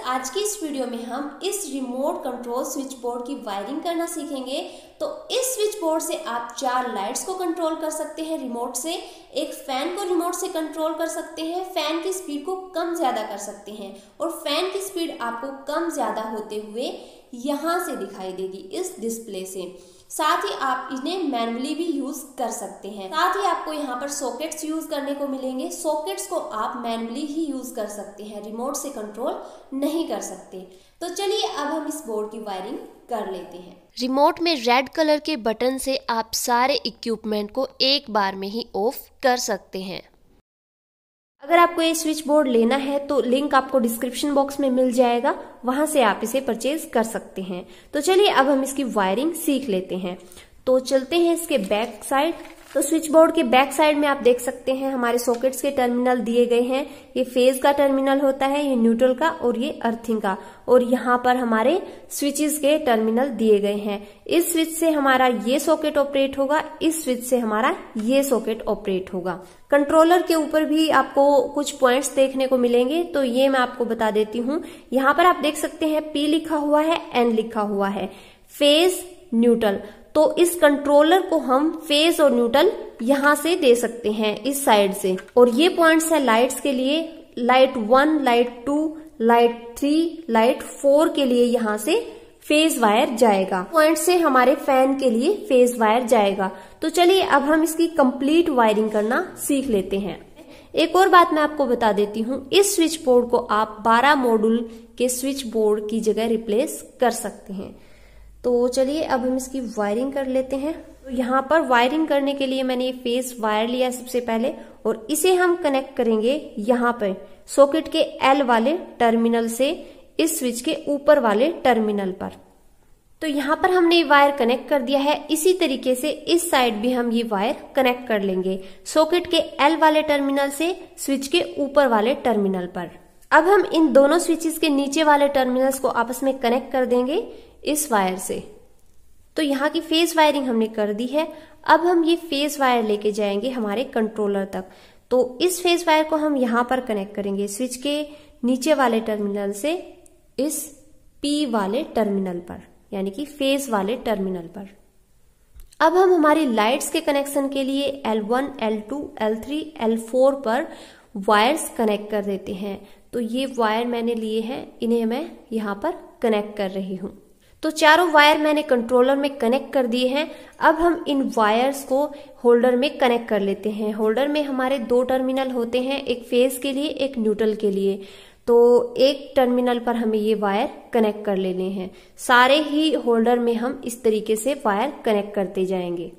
आज की इस वीडियो में हम इस रिमोट कंट्रोल स्विच बोर्ड की वायरिंग करना सीखेंगे। तो इस स्विच बोर्ड से आप 4 लाइट्स को कंट्रोल कर सकते हैं रिमोट से, एक फैन को रिमोट से कंट्रोल कर सकते हैं, फैन की स्पीड को कम ज़्यादा कर सकते हैं और फैन की स्पीड आपको कम ज़्यादा होते हुए यहाँ से दिखाई देगी इस डिस्प्ले से। साथ ही आप इन्हें मैनुअली भी यूज कर सकते हैं। साथ ही आपको यहाँ पर सॉकेट्स यूज करने को मिलेंगे। सॉकेट्स को आप मैनुअली ही यूज कर सकते हैं, रिमोट से कंट्रोल नहीं कर सकते। तो चलिए अब हम इस बोर्ड की वायरिंग कर लेते हैं। रिमोट में रेड कलर के बटन से आप सारे इक्विपमेंट को एक बार में ही ऑफ कर सकते हैं। अगर आपको ये स्विच बोर्ड लेना है तो लिंक आपको डिस्क्रिप्शन बॉक्स में मिल जाएगा, वहां से आप इसे परचेज कर सकते हैं। तो चलिए अब हम इसकी वायरिंग सीख लेते हैं। तो चलते हैं इसके बैक साइड। तो स्विच बोर्ड के बैक साइड में आप देख सकते हैं हमारे सॉकेट्स के टर्मिनल दिए गए हैं। ये फेज का टर्मिनल होता है, ये न्यूट्रल का और ये अर्थिंग का, और यहाँ पर हमारे स्विचेस के टर्मिनल दिए गए हैं। इस स्विच से हमारा ये सॉकेट ऑपरेट होगा, इस स्विच से हमारा ये सॉकेट ऑपरेट होगा। कंट्रोलर के ऊपर भी आपको कुछ पॉइंट्स देखने को मिलेंगे, तो ये मैं आपको बता देती हूँ। यहाँ पर आप देख सकते हैं P लिखा हुआ है, N लिखा हुआ है, फेज न्यूट्रल। तो इस कंट्रोलर को हम फेज और न्यूट्रल यहाँ से दे सकते हैं इस साइड से। और ये पॉइंट्स है लाइट्स के लिए, लाइट 1, लाइट 2, लाइट 3, लाइट 4 के लिए यहाँ से फेज वायर जाएगा। पॉइंट से हमारे फैन के लिए फेज वायर जाएगा। तो चलिए अब हम इसकी कंप्लीट वायरिंग करना सीख लेते हैं। एक और बात मैं आपको बता देती हूँ, इस स्विच बोर्ड को आप 12 मॉड्यूल के स्विच बोर्ड की जगह रिप्लेस कर सकते हैं। तो चलिए अब हम इसकी वायरिंग कर लेते हैं। तो यहाँ पर वायरिंग करने के लिए मैंने ये फेस वायर लिया सबसे पहले, और इसे हम कनेक्ट करेंगे यहाँ पर सॉकेट के L वाले टर्मिनल से इस स्विच के ऊपर वाले टर्मिनल पर। तो यहाँ पर हमने ये वायर कनेक्ट कर दिया है। इसी तरीके से इस साइड भी हम ये वायर कनेक्ट कर लेंगे सॉकेट के L वाले टर्मिनल से स्विच के ऊपर वाले टर्मिनल पर। अब हम इन दोनों स्विचेस के नीचे वाले टर्मिनल्स को आपस में कनेक्ट कर देंगे इस वायर से। तो यहाँ की फेज वायरिंग हमने कर दी है। अब हम ये फेज वायर लेके जाएंगे हमारे कंट्रोलर तक। तो इस फेज वायर को हम यहाँ पर कनेक्ट करेंगे स्विच के नीचे वाले टर्मिनल से इस P वाले टर्मिनल पर, यानी कि फेज वाले टर्मिनल पर। अब हम हमारी लाइट्स के कनेक्शन के लिए L1, L2, L3, L4 पर वायर्स कनेक्ट कर देते हैं। तो ये वायर मैंने लिए हैं, इन्हें मैं यहाँ पर कनेक्ट कर रही हूँ। तो चारों वायर मैंने कंट्रोलर में कनेक्ट कर दिए हैं। अब हम इन वायर्स को होल्डर में कनेक्ट कर लेते हैं। होल्डर में हमारे 2 टर्मिनल होते हैं, एक फेज के लिए, एक न्यूट्रल के लिए। तो एक टर्मिनल पर हमें ये वायर कनेक्ट कर लेने हैं। सारे ही होल्डर में हम इस तरीके से वायर कनेक्ट करते जाएंगे।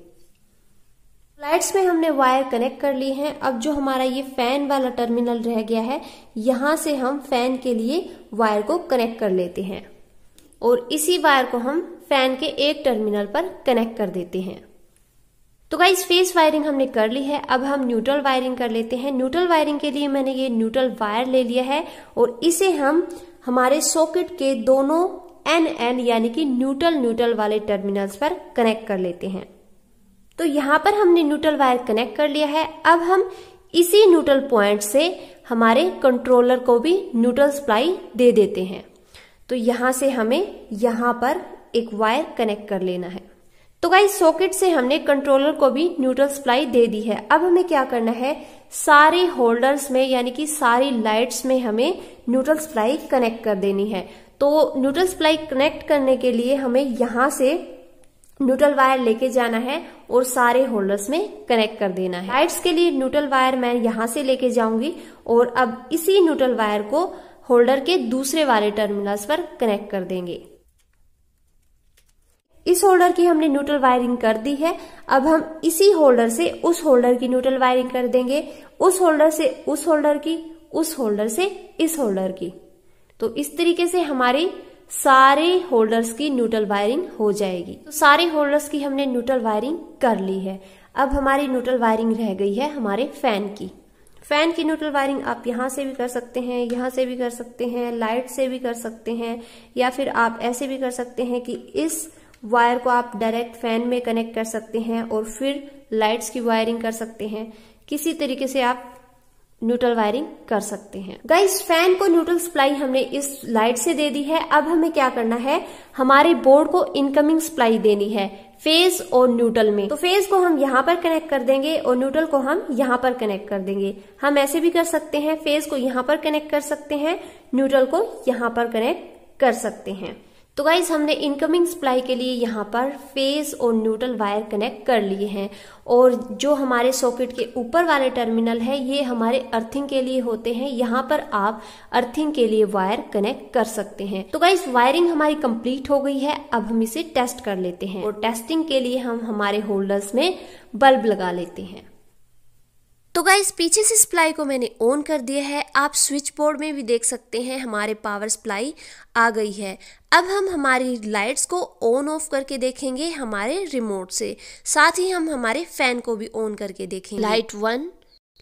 लाइट्स में हमने वायर कनेक्ट कर ली हैं। अब जो हमारा ये फैन वाला टर्मिनल रह गया है, यहाँ से हम फैन के लिए वायर को कनेक्ट कर लेते हैं और इसी वायर को हम फैन के एक टर्मिनल पर कनेक्ट कर देते हैं। तो गाइस फेस वायरिंग हमने कर ली है। अब हम न्यूट्रल वायरिंग कर लेते हैं। न्यूट्रल वायरिंग के लिए मैंने ये न्यूट्रल वायर ले लिया है और इसे हम हमारे सॉकेट के दोनों NN यानी कि न्यूट्रल वाले टर्मिनल्स पर कनेक्ट कर लेते हैं। तो यहाँ पर हमने न्यूट्रल वायर कनेक्ट कर लिया है। अब हम इसी न्यूट्रल पॉइंट से हमारे कंट्रोलर को भी न्यूट्रल सप्लाई दे देते हैं। तो यहाँ से हमें यहाँ पर एक वायर कनेक्ट कर लेना है। तो गाइस सॉकेट से हमने कंट्रोलर को भी न्यूट्रल सप्लाई दे दी है। अब हमें क्या करना है, सारे होल्डर्स में यानी कि सारी लाइट्स में हमें न्यूट्रल सप्लाई कनेक्ट कर देनी है। तो न्यूट्रल सप्लाई कनेक्ट करने के लिए hमें यहाँ से न्यूट्रल वायर लेके जाना है और सारे होल्डर्स में कनेक्ट कर देना है। लाइट्स के लिए न्यूट्रल वायर मैं यहाँ से लेके जाऊंगी और अब इसी न्यूट्रल वायर को होल्डर के दूसरे वाले टर्मिनल्स पर कनेक्ट कर देंगे। इस होल्डर की हमने न्यूट्रल वायरिंग कर दी है। अब हम इसी होल्डर से उस होल्डर की न्यूट्रल वायरिंग कर देंगे, उस होल्डर से उस होल्डर की, उस होल्डर से इस होल्डर की। तो इस तरीके से हमारी सारे होल्डर्स की न्यूट्रल वायरिंग हो जाएगी। तो सारे होल्डर्स की हमने न्यूट्रल वायरिंग कर ली है। अब हमारी न्यूट्रल वायरिंग रह गई है हमारे फैन की। फैन की न्यूट्रल वायरिंग आप यहाँ से भी कर सकते हैं, यहाँ से भी कर सकते हैं, लाइट से भी कर सकते हैं, या फिर आप ऐसे भी कर सकते हैं कि इस वायर को आप डायरेक्ट फैन में कनेक्ट कर सकते हैं और फिर लाइट्स की वायरिंग कर सकते हैं। किसी तरीके से आप न्यूट्रल वायरिंग कर सकते हैं। गाइस, फैन को न्यूट्रल सप्लाई हमने इस लाइट से दे दी है। अब हमें क्या करना है, हमारे बोर्ड को इनकमिंग सप्लाई देनी है फेज और न्यूट्रल में। तो फेज को हम यहाँ पर कनेक्ट कर देंगे और न्यूट्रल को हम यहाँ पर कनेक्ट कर देंगे। हम ऐसे भी कर सकते हैं, फेज को यहाँ पर कनेक्ट कर सकते हैं, न्यूट्रल को यहाँ पर कनेक्ट कर सकते हैं। तो गाइज, हमने इनकमिंग सप्लाई के लिए यहाँ पर फेज और न्यूट्रल वायर कनेक्ट कर लिए हैं और जो हमारे सॉकेट के ऊपर वाले टर्मिनल है ये हमारे अर्थिंग के लिए होते हैं। यहाँ पर आप अर्थिंग के लिए वायर कनेक्ट कर सकते हैं। तो गाइज, वायरिंग हमारी कंप्लीट हो गई है। अब हम इसे टेस्ट कर लेते हैं और टेस्टिंग के लिए हम हमारे होल्डर्स में बल्ब लगा लेते हैं। तो गाइस, पीछे से सप्लाई को मैंने ऑन कर दिया है। आप स्विच बोर्ड में भी देख सकते हैं हमारे पावर सप्लाई आ गई है। अब हम हमारी लाइट्स को ऑन ऑफ करके देखेंगे हमारे रिमोट से, साथ ही हम हमारे फैन को भी ऑन करके देखेंगे। लाइट 1,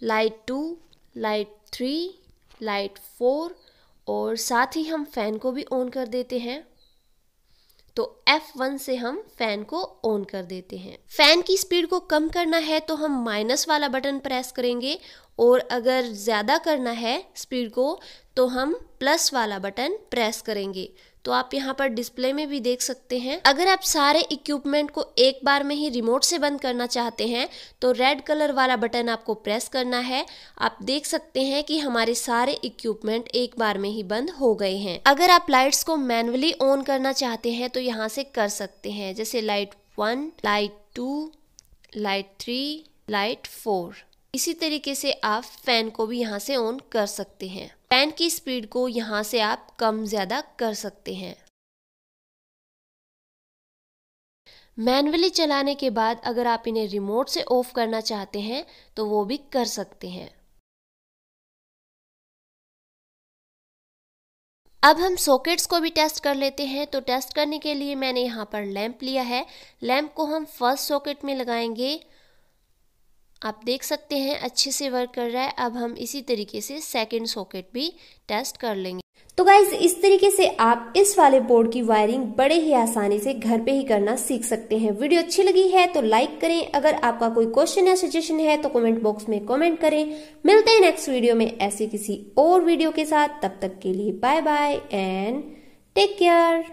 लाइट 2, लाइट 3, लाइट 4 और साथ ही हम फैन को भी ऑन कर देते हैं। तो F1 से हम फैन को ऑन कर देते हैं। फैन की स्पीड को कम करना है तो हम माइनस वाला बटन प्रेस करेंगे और अगर ज़्यादा करना है स्पीड को तो हम प्लस वाला बटन प्रेस करेंगे। तो आप यहाँ पर डिस्प्ले में भी देख सकते हैं। अगर आप सारे इक्विपमेंट को एक बार में ही रिमोट से बंद करना चाहते हैं तो रेड कलर वाला बटन आपको प्रेस करना है। आप देख सकते हैं कि हमारे सारे इक्विपमेंट एक बार में ही बंद हो गए हैं। अगर आप लाइट्स को मैन्युअली ऑन करना चाहते हैं तो यहाँ से कर सकते हैं, जैसे लाइट 1, लाइट 2, लाइट 3, लाइट 4। इसी तरीके से आप फैन को भी यहाँ से ऑन कर सकते हैं। फैन की स्पीड को यहाँ से आप कम ज्यादा कर सकते हैं। मैन्युअली चलाने के बाद अगर आप इन्हें रिमोट से ऑफ करना चाहते हैं तो वो भी कर सकते हैं। अब हम सॉकेट्स को भी टेस्ट कर लेते हैं। तो टेस्ट करने के लिए मैंने यहाँ पर लैंप लिया है। लैंप को हम फर्स्ट सॉकेट में लगाएंगे। आप देख सकते हैं अच्छे से वर्क कर रहा है। अब हम इसी तरीके से सेकंड सॉकेट भी टेस्ट कर लेंगे। तो गाइज, इस तरीके से आप इस वाले बोर्ड की वायरिंग बड़े ही आसानी से घर पे ही करना सीख सकते हैं। वीडियो अच्छी लगी है तो लाइक करें। अगर आपका कोई क्वेश्चन या सजेशन है तो कमेंट बॉक्स में कमेंट करें। मिलते हैं नेक्स्ट वीडियो में ऐसे किसी और वीडियो के साथ। तब तक के लिए bye bye and take care.